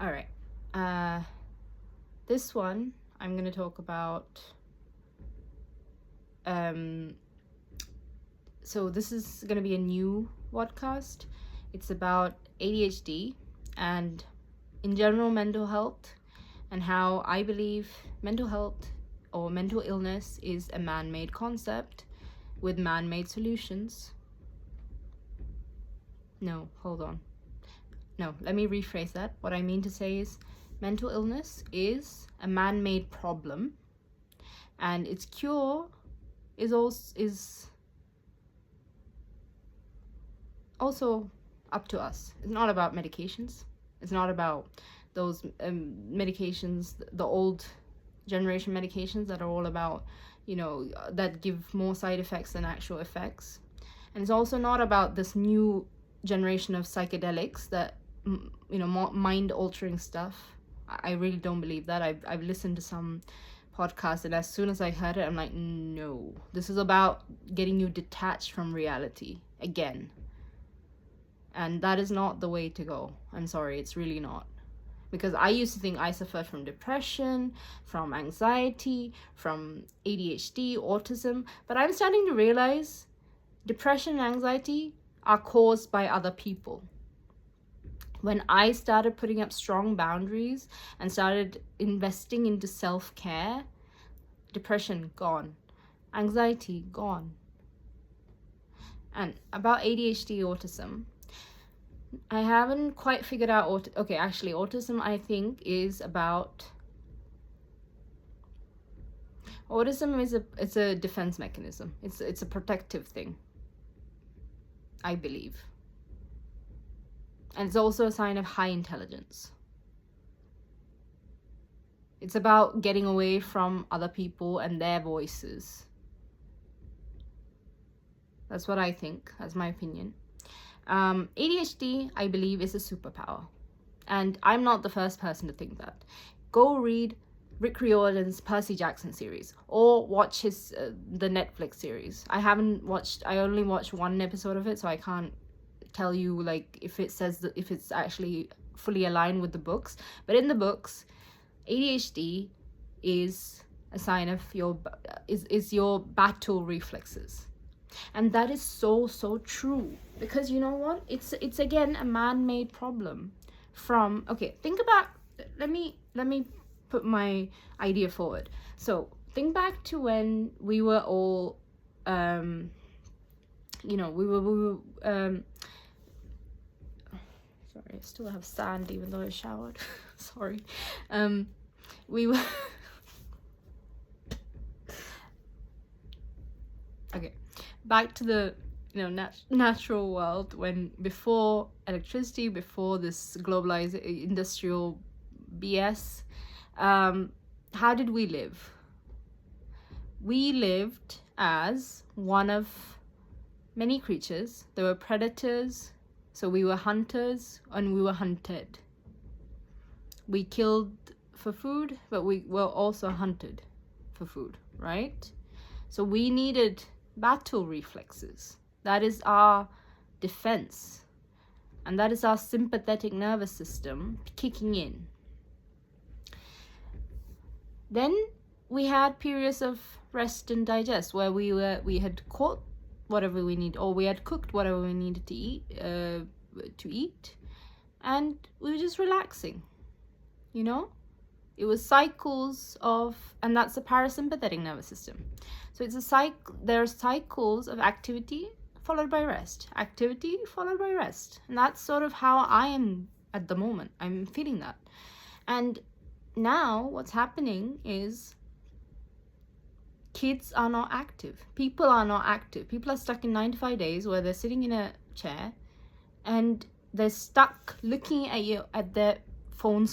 All right. This one I'm going to talk about. So this is going to be a new podcast. It's about ADHD and, in general, mental health, and how I believe mental health or mental illness is a man-made concept with man-made solutions. No, hold on. No, let me rephrase that. What I mean to say is mental illness is a man-made problem, and its cure is also up to us. It's not about medications. It's not about those medications, the old generation medications that are all about, that give more side effects than actual effects. And it's also not about this new generation of psychedelics that, mind-altering stuff. I really don't believe that. I've listened to some podcasts, and as soon as I heard it, I'm like, no. This is about getting you detached from reality again. And that is not the way to go. I'm sorry, it's really not. Because I used to think I suffered from depression, from anxiety, from ADHD, autism. But I'm starting to realize depression and anxiety are caused by other people. When I started putting up strong boundaries and started investing into self-care, depression gone, anxiety gone. And about ADHD, autism, I haven't quite figured out. Autism, I think, is about. Autism is a defense mechanism. It's a protective thing, I believe. And it's also a sign of high intelligence. It's about getting away from other people and their voices. That's what I think. That's my opinion. ADHD, I believe, is a superpower. And I'm not the first person to think that. Go read Rick Riordan's Percy Jackson series, or watch his the Netflix series. I only watched one episode of it, so I can't tell you if it's actually fully aligned with the books. But in the books, ADHD is a sign of your battle reflexes. And that is so true, because you know what, it's again a man-made problem. Think about, let me put my idea forward. So think back to when we were all sorry, I still have sand even though I showered. Sorry. We were okay, back to the natural world, when before electricity, before this globalized industrial BS. How did we live? We lived as one of many creatures. There were predators, so we were hunters, and we were hunted. We killed for food, but we were also hunted for food, right? So we needed battle reflexes. That is our defense. And that is our sympathetic nervous system kicking in. Then we had periods of rest and digest, where we had caught whatever we need, or we had cooked whatever we needed to eat, and we were just relaxing. It was cycles of, and that's the parasympathetic nervous system. So it's a cycle. There are cycles of activity followed by rest, activity followed by rest, and that's sort of how I am at the moment. I'm feeling that. And now what's happening is kids are not active. People are not active. People are stuck in 9 to 5 days where they're sitting in a chair and they're stuck looking at their phone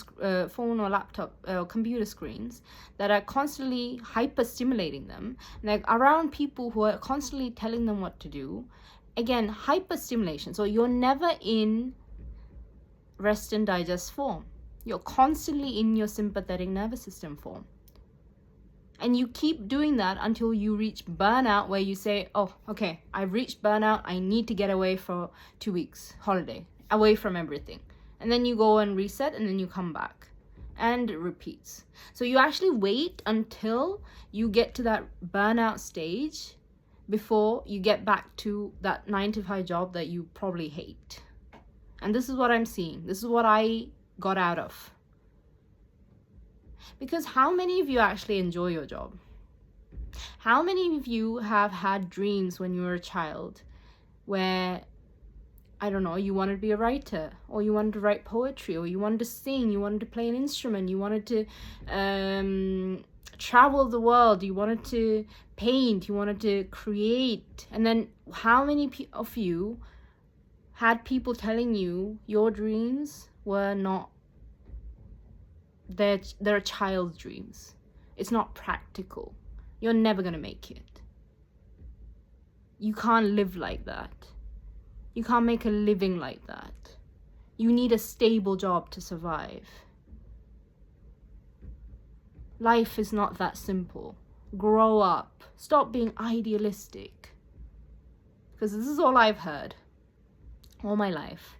or laptop or computer screens that are constantly hyper stimulating them. Like around people who are constantly telling them what to do. Again, hyper stimulation. So you're never in rest and digest form. You're constantly in your sympathetic nervous system form. And you keep doing that until you reach burnout, where you say, oh, okay, I've reached burnout. I need to get away for 2 weeks, holiday, away from everything. and then you go and reset, and then you come back, and it repeats. So you actually wait until you get to that burnout stage before you get back to that 9 to 5 job that you probably hate. And this is what I'm seeing. This is what I got out of. Because how many of you actually enjoy your job? How many of you have had dreams when you were a child where, I don't know, you wanted to be a writer, or you wanted to write poetry, or you wanted to sing, you wanted to play an instrument, you wanted to travel the world, you wanted to paint, you wanted to create. And then how many of you had people telling you your dreams were not they're child's dreams? It's not practical. You're never gonna make it. You can't live like that. You can't make a living like that. You need a stable job to survive. Life is not that simple. Grow up. Stop being idealistic. Because this is all I've heard all my life.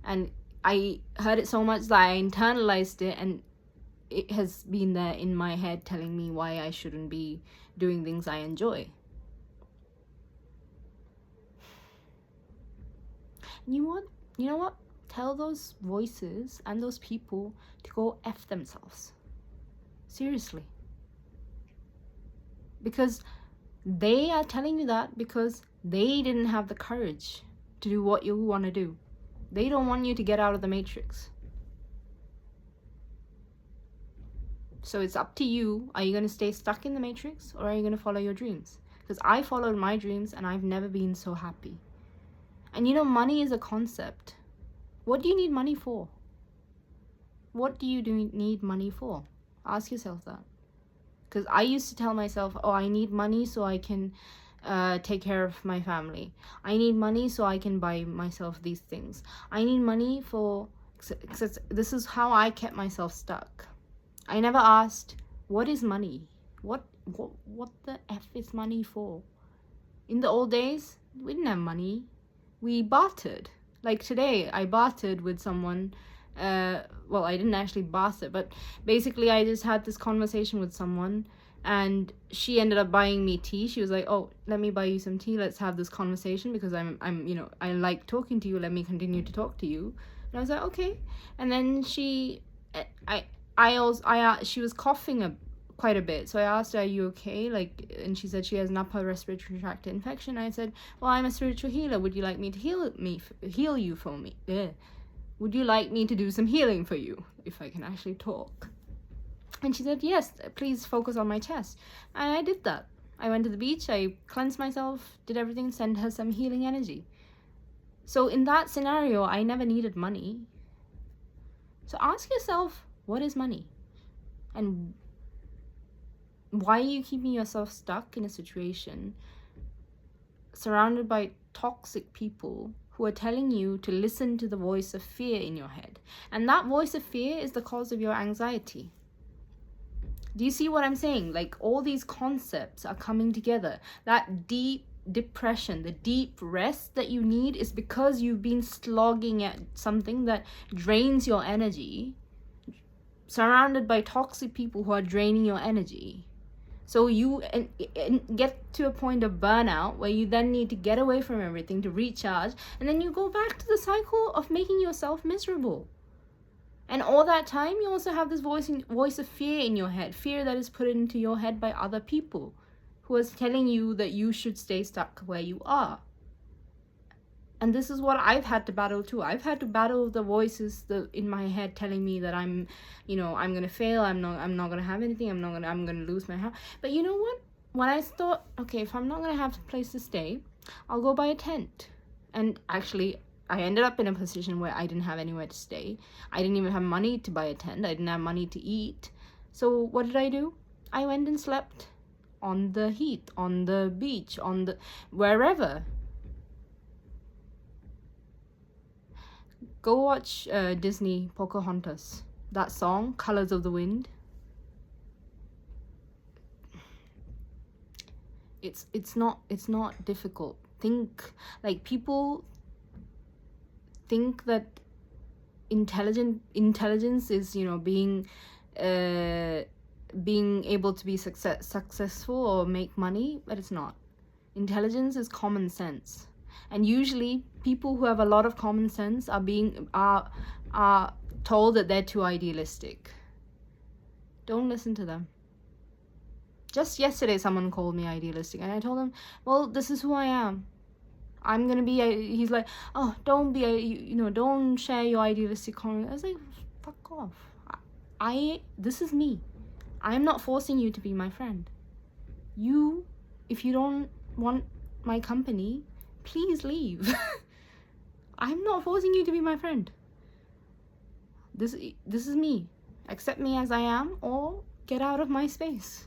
And I heard it so much that I internalized it, and it has been there in my head telling me why I shouldn't be doing things I enjoy. And you know what? Tell those voices and those people to go F themselves. Seriously. Because they are telling you that because they didn't have the courage to do what you want to do. They don't want you to get out of the matrix. So it's up to you. Are you going to stay stuck in the matrix, or are you going to follow your dreams? Because I followed my dreams and I've never been so happy. And you know, money is a concept. What do you need money for? What do you need money for? Ask yourself that. Because I used to tell myself, oh, I need money so I can take care of my family. I need money so I can buy myself these things. I need money for... This is how I kept myself stuck. I never asked, what is money? What the F is money for? In the old days, we didn't have money. We bartered. Like today, I bartered with someone. Well, I didn't actually barter, but basically I just had this conversation with someone, and she ended up buying me tea. She was like, oh, let me buy you some tea. Let's have this conversation because I'm you know, I like talking to you. Let me continue to talk to you. And I was like, okay. And then she was coughing quite a bit, so I asked her, are you okay? Like, and she said she has an upper respiratory tract infection. I said, well, I'm a spiritual healer. Would you like me to heal you for me? Would you like me to do some healing for you, if I can actually talk? And she said, yes, please focus on my chest. And I did that. I went to the beach, I cleansed myself, did everything, sent her some healing energy. So in that scenario, I never needed money. So ask yourself, what is money? And why are you keeping yourself stuck in a situation surrounded by toxic people who are telling you to listen to the voice of fear in your head? And that voice of fear is the cause of your anxiety. Do you see what I'm saying? Like, all these concepts are coming together. That deep depression, the deep rest that you need is because you've been slogging at something that drains your energy, surrounded by toxic people who are draining your energy. So you get to a point of burnout where you then need to get away from everything to recharge, and then you go back to the cycle of making yourself miserable. And all that time, you also have this voice of fear in your head, fear that is put into your head by other people who is telling you that you should stay stuck where you are. And this is what I've had to battle too. I've had to battle the voices in my head telling me that I'm gonna fail. I'm not gonna have anything. I'm gonna lose my house. But you know what? When I thought, okay, if I'm not gonna have a place to stay, I'll go buy a tent. And actually, I ended up in a position where I didn't have anywhere to stay. I didn't even have money to buy a tent. I didn't have money to eat. So what did I do? I went and slept on the heath, on the beach, on the wherever. Go watch Disney Pocahontas. That song, Colors of the Wind. It's not difficult. People think that intelligence is, you know, being able to be successful or make money, but it's not. Intelligence is common sense, and usually people who have a lot of common sense are told that they're too idealistic. Don't listen to them. Just yesterday someone called me idealistic, and I told him, well, this is who I am. I'm gonna be he's like, oh, don't be don't share your idealistic comment. I was like, fuck off. This is me. I'm not forcing you to be my friend. If you don't want my company, please leave. I'm not forcing you to be my friend. This is me. Accept me as I am, or get out of my space.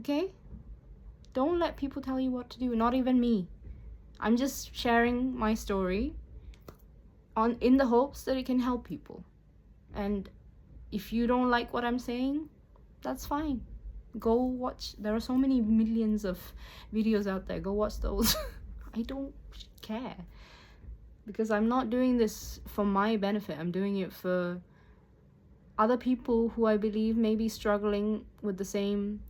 Okay? Don't let people tell you what to do, not even me. I'm just sharing my story in the hopes that it can help people. And if you don't like what I'm saying, that's fine. Go watch. There are so many millions of videos out there. Go watch those. I don't care. Because I'm not doing this for my benefit. I'm doing it for other people who I believe may be struggling with the same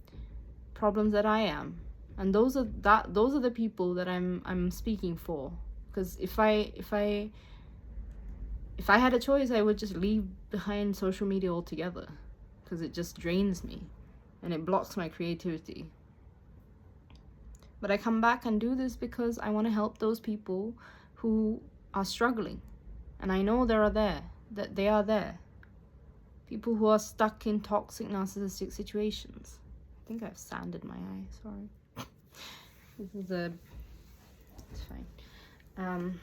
problems that I am. And those are the people that I'm speaking for. Because if I had a choice, I would just leave behind social media altogether, because it just drains me and it blocks my creativity. But I come back and do this because I want to help those people who are struggling, and I know they are there. People who are stuck in toxic narcissistic situations. I think I've sanded my eye, sorry. It's fine.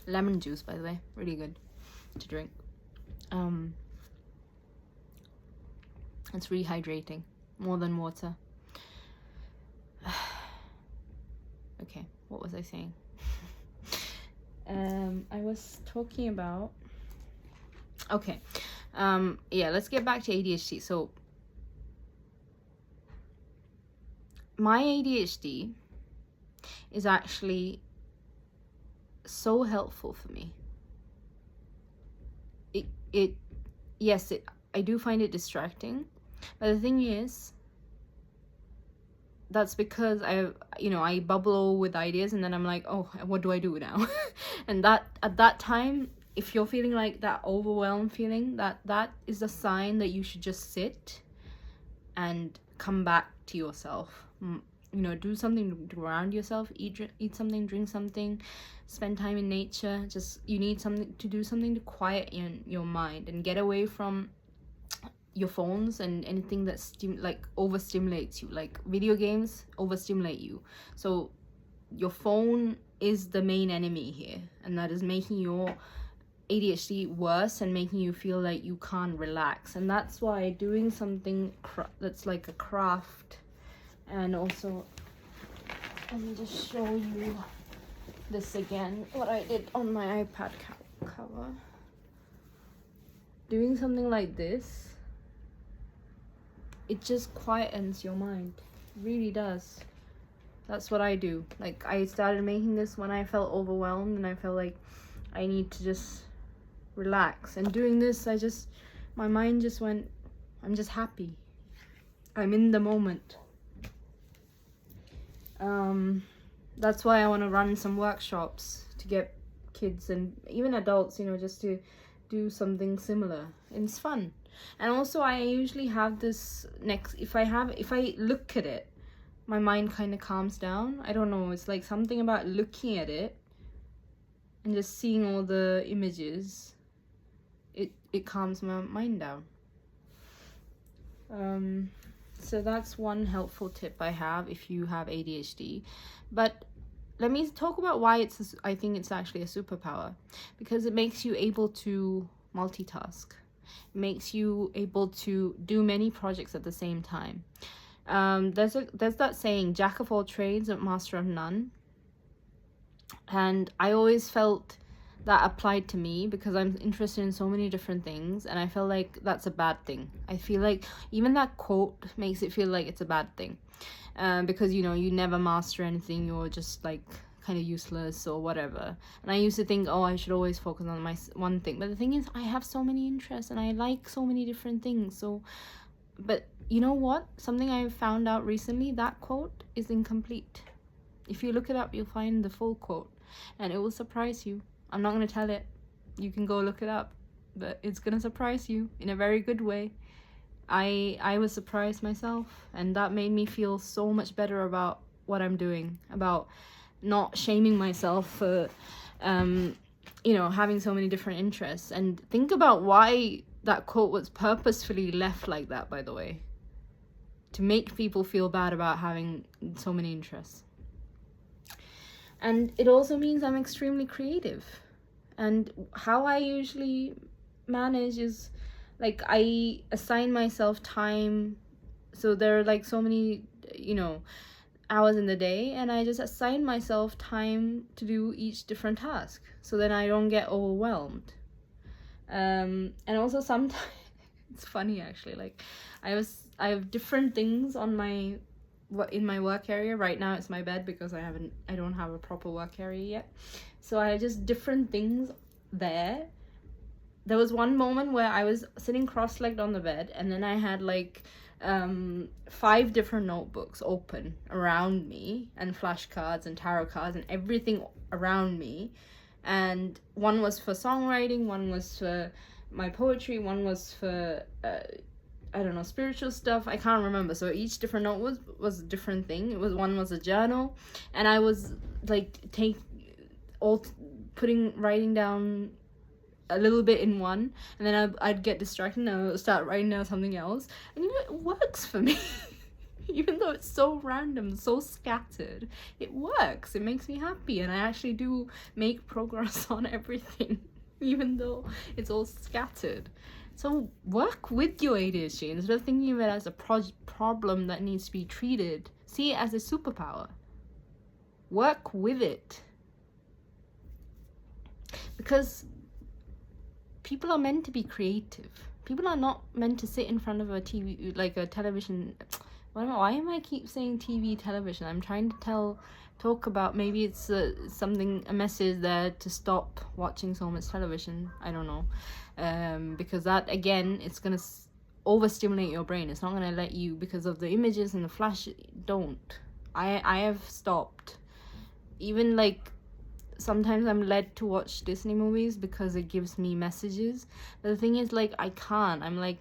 Lemon juice, by the way, really good to drink. It's rehydrating more than water. Okay, what was I saying? I was talking about, okay, yeah, let's get back to ADHD. So my ADHD is actually so helpful for me. I do find it distracting, but the thing is, that's because I bubble with ideas, and then I'm like, oh, what do I do now? And that at that time, if you're feeling like that overwhelmed feeling, that is a sign that you should just sit and come back to yourself. Do something to ground yourself, eat something, drink something, spend time in nature. Just, you need something to quiet your mind and get away from your phones and anything that overstimulates you. Like video games overstimulate you, so your phone is the main enemy here, and that is making your ADHD worse and making you feel like you can't relax. And that's why doing something that's like a craft. And also, let me just show you this again, what I did on my iPad cover. Doing something like this, it just quietens your mind. It really does. That's what I do. Like, I started making this when I felt overwhelmed and I felt like I need to just relax. And doing this, my mind just went, I'm just happy. I'm in the moment. That's why I want to run some workshops to get kids and even adults, just to do something similar. It's fun. And also, I usually have this if I look at it, my mind kind of calms down. I don't know, it's like something about looking at it and just seeing all the images, it calms my mind down. So that's one helpful tip I have if you have ADHD. But let me talk about why I think it's actually a superpower. Because it makes you able to multitask. It makes you able to do many projects at the same time. There's that saying, jack of all trades, master of none. And I always felt that applied to me, because I'm interested in so many different things, and I feel like that's a bad thing. I feel like even that quote makes it feel like it's a bad thing, because you never master anything, you're just like kind of useless or whatever. And I used to think, oh, I should always focus on my one thing, but the thing is, I have so many interests and I like so many different things. So, but you know what, something I found out recently, that quote is incomplete. If you look it up, you'll find the full quote, and it will surprise you. I'm not going to tell it. You can go look it up, but it's going to surprise you in a very good way. I was surprised myself, and that made me feel so much better about what I'm doing, about not shaming myself for having so many different interests. And think about why that quote was purposefully left like that, by the way, to make people feel bad about having so many interests. And it also means I'm extremely creative. And how I usually manage is, like, I assign myself time. So there are like so many, hours in the day, and I just assign myself time to do each different task, so then I don't get overwhelmed. And also sometimes it's funny actually, like I have different things on in my work area. Right now it's my bed, because I don't have a proper work area yet, so I have just different things there. There was one moment where I was sitting cross-legged on the bed, and then I had like 5 different notebooks open around me, and flashcards and tarot cards and everything around me. And one was for songwriting, one was for my poetry, one was for I don't know, spiritual stuff. I can't remember. So each different note was a different thing. One was a journal, and I was like writing down a little bit in one, and then I'd get distracted and I would start writing down something else, and it works for me. Even though it's so random, so scattered, it works. It makes me happy, and I actually do make progress on everything, even though it's all scattered. So work with your ADHD. Instead of thinking of it as a problem that needs to be treated, see it as a superpower. Work with it. Because people are meant to be creative. People are not meant to sit in front of a TV, like a television. Why am I keep saying TV, television? I'm trying to talk about, maybe it's a message there to stop watching so much television. I don't know. Because that, again, it's going to overstimulate your brain. It's not going to let you, because of the images and the flash. Don't. I have stopped. Even like sometimes I'm led to watch Disney movies because it gives me messages. But the thing is, like, I can't. I'm like,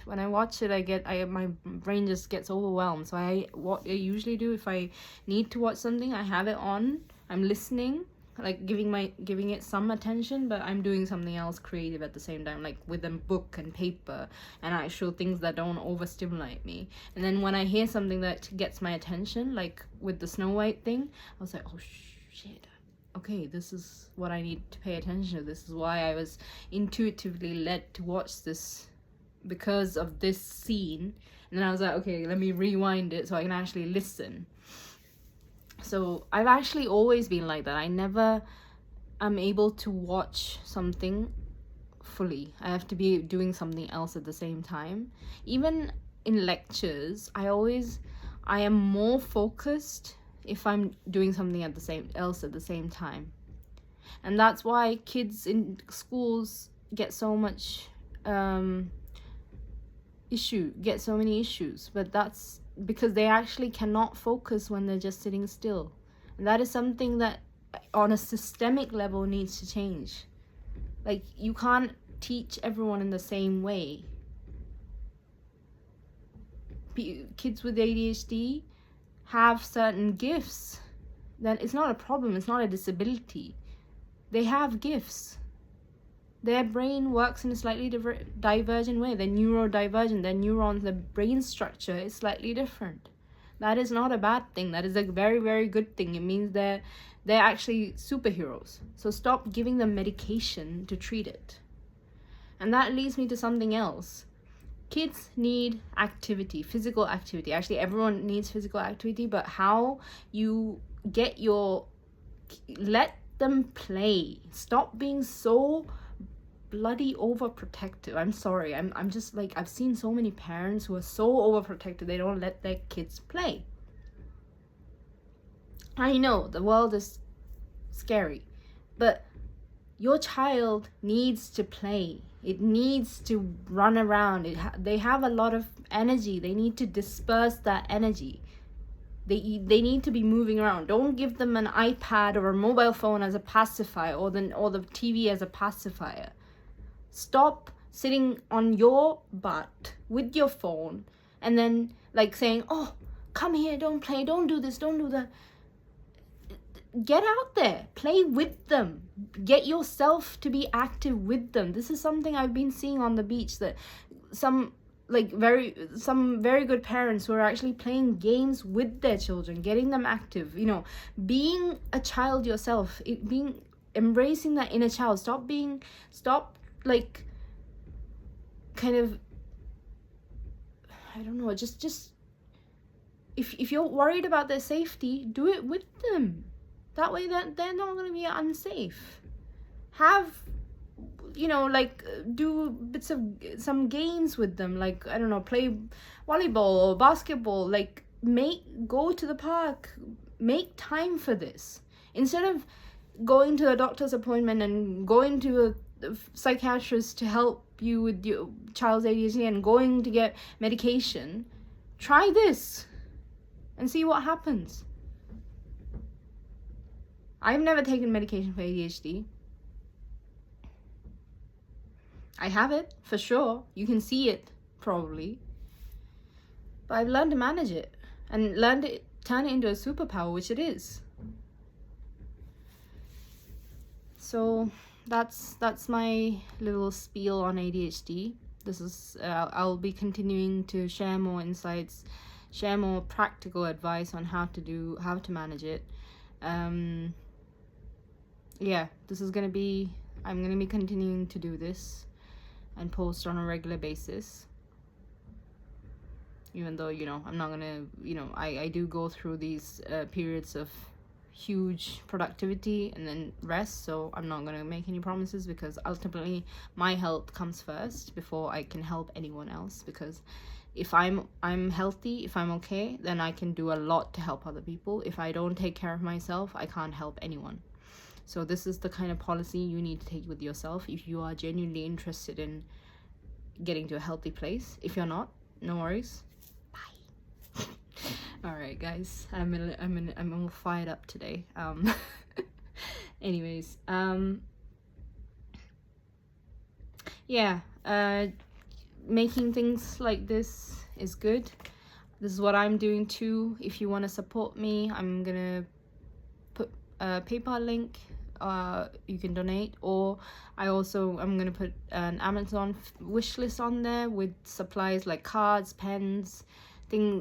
when I watch it, my brain just gets overwhelmed. So what I usually do, if I need to watch something, I have it on. I'm listening, like giving it some attention, but I'm doing something else creative at the same time, like with a book and paper and actual things that don't overstimulate me. And then when I hear something that gets my attention, like with the Snow White thing, I was like, oh shit, okay, this is what I need to pay attention to. This is why I was intuitively led to watch this, because of this scene. And then I was like, okay, let me rewind it so I can actually listen. So I've actually always been like that. I never am able to watch something fully. I have to be doing something else at the same time. Even in lectures, I am more focused if I'm doing something at the same time. And that's why kids in schools get so many issues, but that's because they actually cannot focus when they're just sitting still. And that is something that on a systemic level needs to change. Like, you can't teach everyone in the same way. Kids with ADHD have certain gifts. Then it's not a problem, it's not a disability. They have gifts. Their brain works in a slightly divergent way. They're neurodivergent. Their neurons, their brain structure is slightly different. That is not a bad thing. That is a very, very good thing. It means they're actually superheroes. So stop giving them medication to treat it. And that leads me to something else. Kids need activity, physical activity. Actually, everyone needs physical activity, but how you let them play. Stop being so bloody overprotective. I'm sorry. I'm just like, I've seen so many parents who are so overprotective, they don't let their kids play. I know the world is scary, but your child needs to play. It needs to run around. They have a lot of energy. They need to disperse that energy. They need to be moving around. Don't give them an iPad or a mobile phone as a pacifier, or the TV as a pacifier. Stop sitting on your butt with your phone and then like saying, oh, come here, don't play, don't do this, don't do that. Get out there, play with them, get yourself to be active with them. This is something I've been seeing on the beach, that some very good parents who are actually playing games with their children, getting them active, you know, being a child yourself, embracing that inner child. Stop like kind of, I don't know, just if you're worried about their safety, do it with them. That way that they're not going to be unsafe. Have, you know, like do bits of some games with them, like, I don't know, play volleyball or basketball, like go to the park, make time for this. Instead of going to a doctor's appointment and going to a psychiatrist to help you with your child's ADHD and going to get medication, try this and see what happens. I've never taken medication for ADHD. I have it, for sure. You can see it, probably. But I've learned to manage it and learned to turn it into a superpower, which it is. So that's my little spiel on ADHD. This is I'll be continuing to share more insights, share more practical advice on how to manage it. Yeah, I'm gonna be continuing to do this and post on a regular basis, even though, you know, I'm not gonna, you know, I do go through these periods of huge productivity and then rest, so I'm not gonna make any promises, because ultimately my health comes first before I can help anyone else. Because if I'm healthy, if I'm okay, then I can do a lot to help other people. If I don't take care of myself, I can't help anyone. So this is the kind of policy you need to take with yourself if you are genuinely interested in getting to a healthy place. If you're not, no worries. Bye. All right, guys. I'm all fired up today. Anyways, yeah. Making things like this is good. This is what I'm doing too. If you want to support me, I'm gonna put a PayPal link. You can donate, or I'm gonna put an Amazon wish list on there with supplies like cards, pens,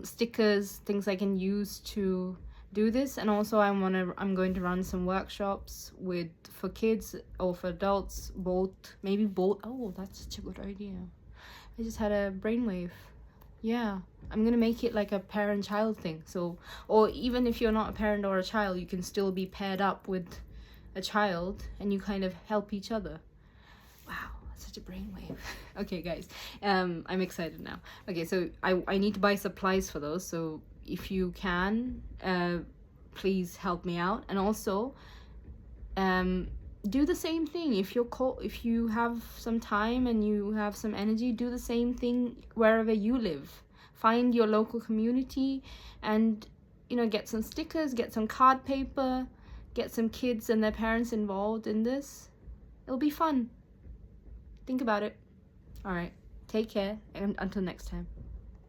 stickers, things I can use to do this. And also I'm going to run some workshops for kids or for adults, maybe both. Oh, that's such a good idea. I just had a brainwave. Yeah, I'm gonna make it like a parent-child thing. So, or even if you're not a parent or a child, you can still be paired up with a child and you kind of help each other. Wow, such a brainwave. Okay, guys, I'm excited now. Okay, so I need to buy supplies for those. So if you can, please help me out. And also, do the same thing. If you have some time and you have some energy, do the same thing wherever you live. Find your local community and, you know, get some stickers, get some card paper, get some kids and their parents involved in this. It'll be fun. Think about it. All right, take care, and until next time.